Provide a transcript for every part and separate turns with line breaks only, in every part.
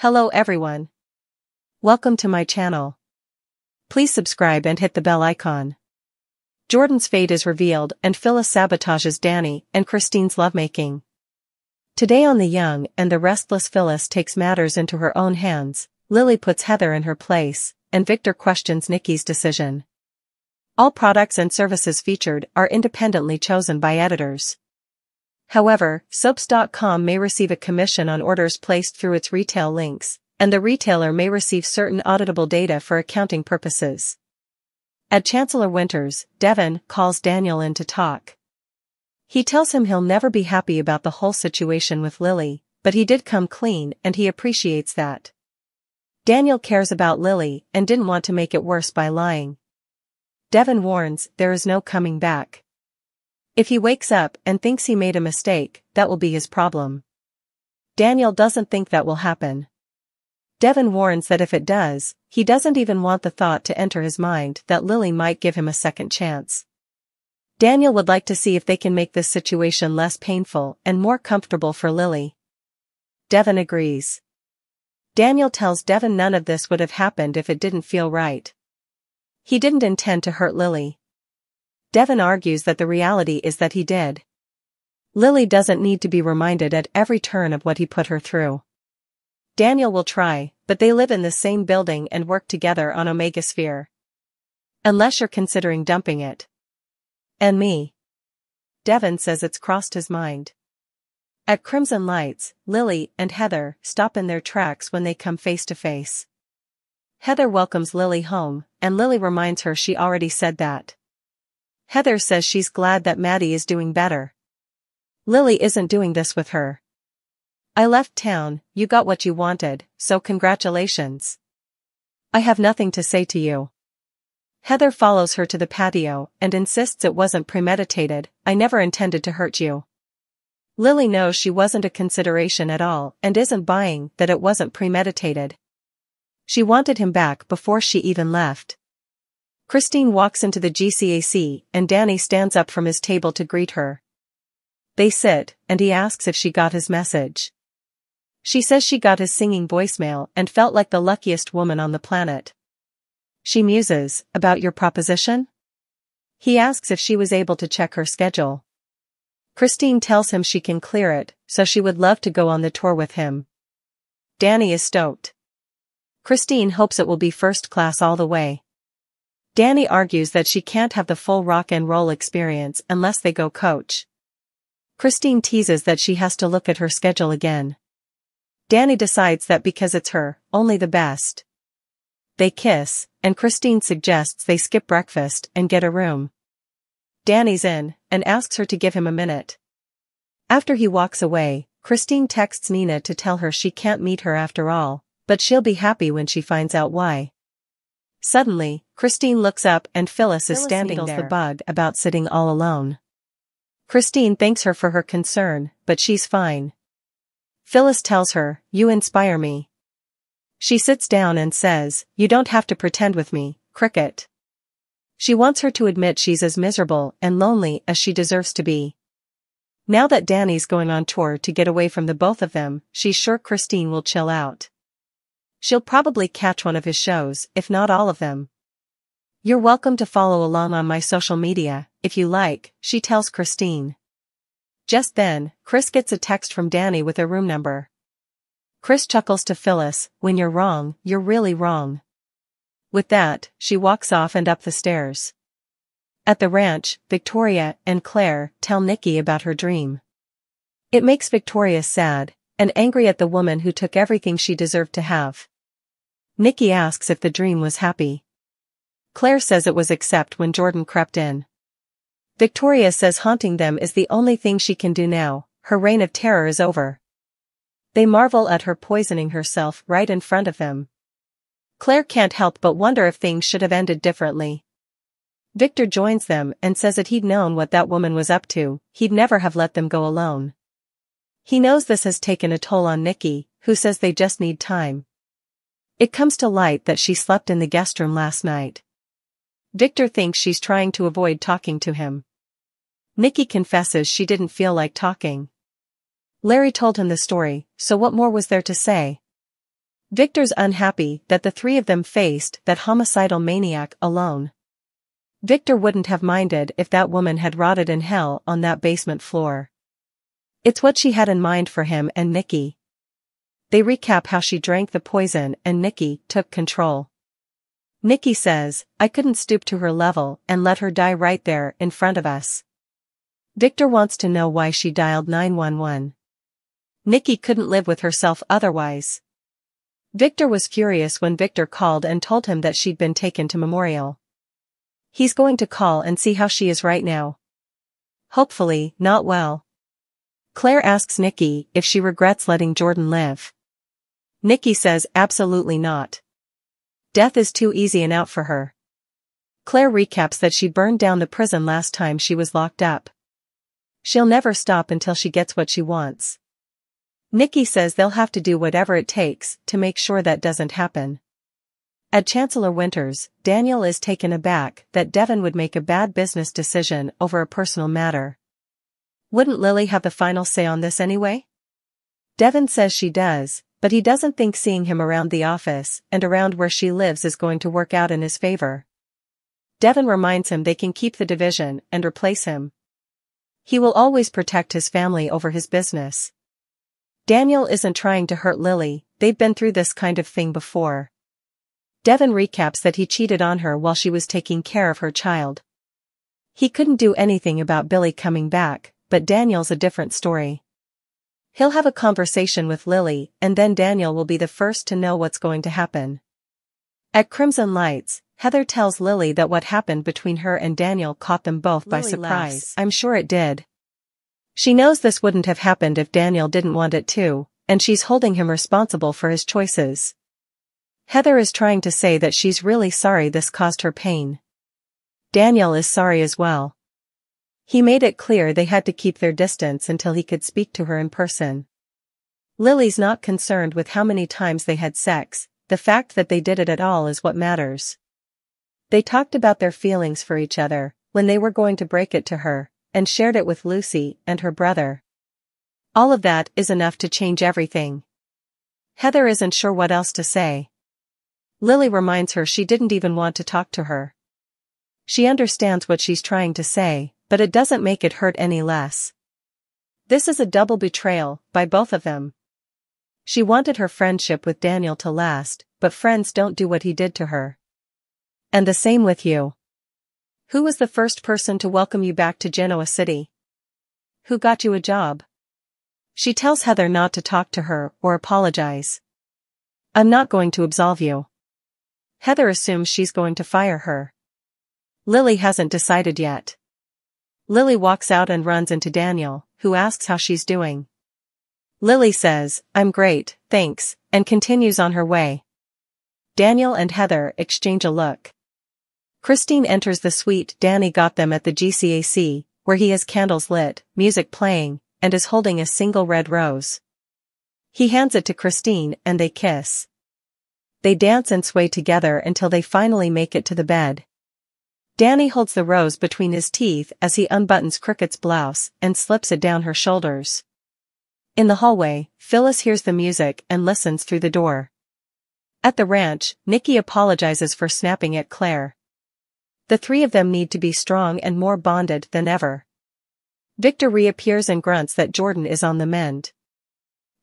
Hello everyone. Welcome to my channel. Please subscribe and hit the bell icon. Jordan's fate is revealed and Phyllis sabotages Danny and Christine's lovemaking. Today on The Young and the Restless, Phyllis takes matters into her own hands, Lily puts Heather in her place, and Victor questions Nikki's decision. All products and services featured are independently chosen by editors. However, soaps.com may receive a commission on orders placed through its retail links, and the retailer may receive certain auditable data for accounting purposes. At Chancellor Winters, Devon calls Daniel in to talk. He tells him he'll never be happy about the whole situation with Lily, but he did come clean and he appreciates that. Daniel cares about Lily and didn't want to make it worse by lying. Devon warns there is no coming back. If he wakes up and thinks he made a mistake, that will be his problem. Daniel doesn't think that will happen. Devon warns that if it does, he doesn't even want the thought to enter his mind that Lily might give him a second chance. Daniel would like to see if they can make this situation less painful and more comfortable for Lily. Devon agrees. Daniel tells Devon none of this would have happened if it didn't feel right. He didn't intend to hurt Lily. Devon argues that the reality is that he did. Lily doesn't need to be reminded at every turn of what he put her through. Daniel will try, but they live in the same building and work together on Omega Sphere. Unless you're considering dumping it. And me. Devon says it's crossed his mind. At Crimson Lights, Lily and Heather stop in their tracks when they come face to face. Heather welcomes Lily home, and Lily reminds her she already said that. Heather says she's glad that Maddie is doing better. Lily isn't doing this with her. I left town, you got what you wanted, so congratulations. I have nothing to say to you. Heather follows her to the patio and insists it wasn't premeditated. I never intended to hurt you. Lily knows she wasn't a consideration at all and isn't buying that it wasn't premeditated. She wanted him back before she even left. Christine walks into the GCAC and Danny stands up from his table to greet her. They sit, and he asks if she got his message. She says she got his singing voicemail and felt like the luckiest woman on the planet. She muses, about your proposition? He asks if she was able to check her schedule. Christine tells him she can clear it, so she would love to go on the tour with him. Danny is stoked. Christine hopes it will be first class all the way. Danny argues that she can't have the full rock and roll experience unless they go coach. Christine teases that she has to look at her schedule again. Danny decides that because it's her, only the best. They kiss, and Christine suggests they skip breakfast and get a room. Danny's in, and asks her to give him a minute. After he walks away, Christine texts Nina to tell her she can't meet her after all, but she'll be happy when she finds out why. Suddenly, Christine looks up and Phyllis is standing there. The bug about sitting all alone. Christine thanks her for her concern, but she's fine. Phyllis tells her, you inspire me. She sits down and says, you don't have to pretend with me, Cricket. She wants her to admit she's as miserable and lonely as she deserves to be. Now that Danny's going on tour to get away from the both of them, she's sure Christine will chill out. She'll probably catch one of his shows, if not all of them. You're welcome to follow along on my social media, if you like, she tells Christine. Just then, Chris gets a text from Danny with a room number. Chris chuckles to Phyllis, when you're wrong, you're really wrong. With that, she walks off and up the stairs. At the ranch, Victoria and Claire tell Nikki about her dream. It makes Victoria sad, and angry at the woman who took everything she deserved to have. Nikki asks if the dream was happy. Claire says it was except when Jordan crept in. Victoria says haunting them is the only thing she can do now, her reign of terror is over. They marvel at her poisoning herself right in front of them. Claire can't help but wonder if things should have ended differently. Victor joins them and says that he'd known what that woman was up to, he'd never have let them go alone. He knows this has taken a toll on Nikki, who says they just need time. It comes to light that she slept in the guest room last night. Victor thinks she's trying to avoid talking to him. Nikki confesses she didn't feel like talking. Larry told him the story, so what more was there to say? Victor's unhappy that the three of them faced that homicidal maniac alone. Victor wouldn't have minded if that woman had rotted in hell on that basement floor. It's what she had in mind for him and Nikki. They recap how she drank the poison and Nikki took control. Nikki says, "I couldn't stoop to her level and let her die right there in front of us." Victor wants to know why she dialed 911. Nikki couldn't live with herself otherwise. Victor was furious when Victor called and told him that she'd been taken to Memorial. He's going to call and see how she is right now. Hopefully, not well. Claire asks Nikki if she regrets letting Jordan live. Nikki says absolutely not. Death is too easy an out for her. Claire recaps that she burned down the prison last time she was locked up. She'll never stop until she gets what she wants. Nikki says they'll have to do whatever it takes to make sure that doesn't happen. At Chancellor Winters, Daniel is taken aback that Devon would make a bad business decision over a personal matter. Wouldn't Lily have the final say on this anyway? Devon says she does, but he doesn't think seeing him around the office and around where she lives is going to work out in his favor. Devon reminds him they can keep the division and replace him. He will always protect his family over his business. Daniel isn't trying to hurt Lily, they've been through this kind of thing before. Devon recaps that he cheated on her while she was taking care of her child. He couldn't do anything about Billy coming back, but Daniel's a different story. He'll have a conversation with Lily and then Daniel will be the first to know what's going to happen. At Crimson Lights, Heather tells Lily that what happened between her and Daniel caught them both by surprise. Laughs. "I'm sure it did." She knows this wouldn't have happened if Daniel didn't want it to, and she's holding him responsible for his choices. Heather is trying to say that she's really sorry this caused her pain. Daniel is sorry as well. He made it clear they had to keep their distance until he could speak to her in person. Lily's not concerned with how many times they had sex, the fact that they did it at all is what matters. They talked about their feelings for each other, when they were going to break it to her, and shared it with Lucy and her brother. All of that is enough to change everything. Heather isn't sure what else to say. Lily reminds her she didn't even want to talk to her. She understands what she's trying to say, but it doesn't make it hurt any less. This is a double betrayal, by both of them. She wanted her friendship with Daniel to last, but friends don't do what he did to her. And the same with you. Who was the first person to welcome you back to Genoa City? Who got you a job? She tells Heather not to talk to her or apologize. "I'm not going to absolve you." Heather assumes she's going to fire her. Lily hasn't decided yet. Lily walks out and runs into Daniel, who asks how she's doing. Lily says, "I'm great, thanks," and continues on her way. Daniel and Heather exchange a look. Christine enters the suite Danny got them at the GCAC, where he has candles lit, music playing, and is holding a single red rose. He hands it to Christine and they kiss. They dance and sway together until they finally make it to the bed. Danny holds the rose between his teeth as he unbuttons Cricket's blouse and slips it down her shoulders. In the hallway, Phyllis hears the music and listens through the door. At the ranch, Nikki apologizes for snapping at Claire. The three of them need to be strong and more bonded than ever. Victor reappears and grunts that Jordan is on the mend.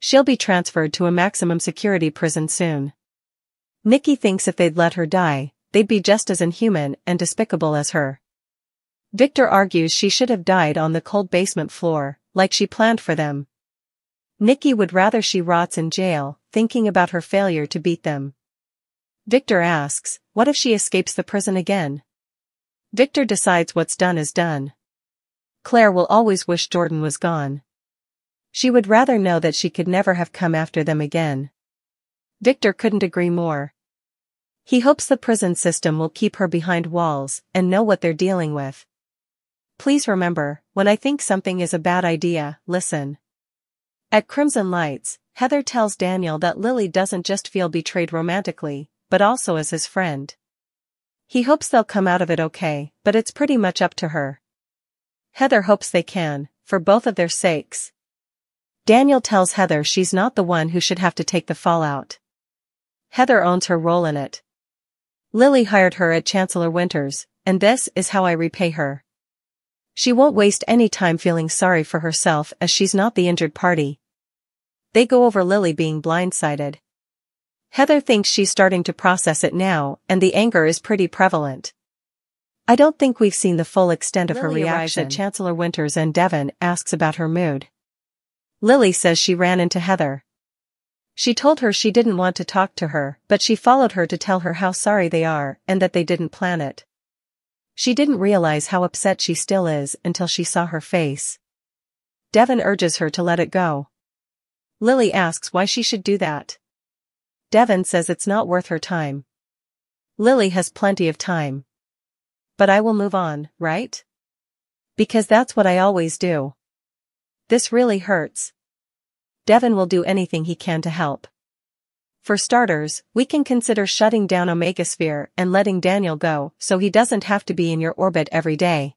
She'll be transferred to a maximum security prison soon. Nikki thinks if they'd let her die, they'd be just as inhuman and despicable as her. Victor argues she should have died on the cold basement floor, like she planned for them. Nikki would rather she rots in jail, thinking about her failure to beat them. Victor asks, what if she escapes the prison again? Victor decides what's done is done. Claire will always wish Jordan was gone. She would rather know that she could never have come after them again. Victor couldn't agree more. He hopes the prison system will keep her behind walls and know what they're dealing with. Please remember, when I think something is a bad idea, listen. At Crimson Lights, Heather tells Daniel that Lily doesn't just feel betrayed romantically, but also as his friend. He hopes they'll come out of it okay, but it's pretty much up to her. Heather hopes they can, for both of their sakes. Daniel tells Heather she's not the one who should have to take the fallout. Heather owns her role in it. Lily hired her at Chancellor Winters, and this is how I repay her. She won't waste any time feeling sorry for herself as she's not the injured party. They go over Lily being blindsided. Heather thinks she's starting to process it now, and the anger is pretty prevalent. I don't think we've seen the full extent of her reaction. Lily arrives at Chancellor Winters and Devon asks about her mood. Lily says she ran into Heather. She told her she didn't want to talk to her, but she followed her to tell her how sorry they are and that they didn't plan it. She didn't realize how upset she still is until she saw her face. Devon urges her to let it go. Lily asks why she should do that. Devon says it's not worth her time. Lily has plenty of time. But I will move on, right? Because that's what I always do. This really hurts. Devon will do anything he can to help. For starters, we can consider shutting down Omegasphere and letting Daniel go so he doesn't have to be in your orbit every day.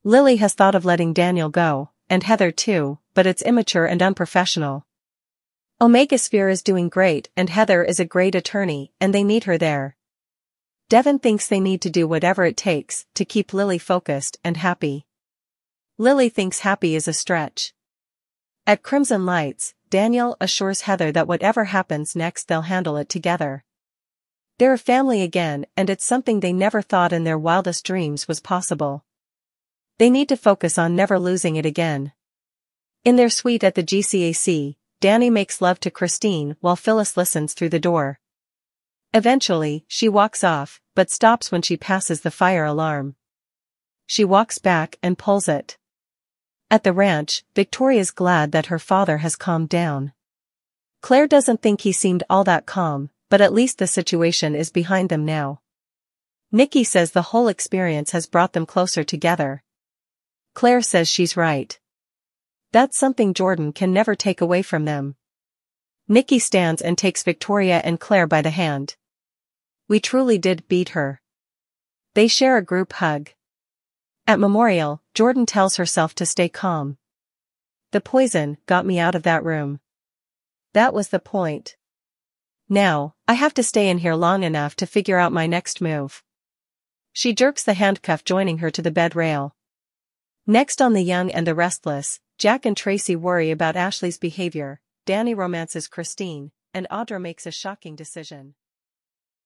Lily has thought of letting Daniel go, and Heather too, but it's immature and unprofessional. Omegasphere is doing great and Heather is a great attorney and they need her there. Devon thinks they need to do whatever it takes to keep Lily focused and happy. Lily thinks happy is a stretch. At Crimson Lights, Daniel assures Heather that whatever happens next they'll handle it together. They're a family again and it's something they never thought in their wildest dreams was possible. They need to focus on never losing it again. In their suite at the GCAC, Danny makes love to Christine while Phyllis listens through the door. Eventually, she walks off, but stops when she passes the fire alarm. She walks back and pulls it. At the ranch, Victoria's glad that her father has calmed down. Claire doesn't think he seemed all that calm, but at least the situation is behind them now. Nikki says the whole experience has brought them closer together. Claire says she's right. That's something Jordan can never take away from them. Nikki stands and takes Victoria and Claire by the hand. We truly did beat her. They share a group hug. At Memorial, Jordan tells herself to stay calm. The poison got me out of that room. That was the point. Now, I have to stay in here long enough to figure out my next move. She jerks the handcuff joining her to the bed rail. Next on The Young and the Restless, Jack and Tracy worry about Ashley's behavior, Danny romances Christine, and Audra makes a shocking decision.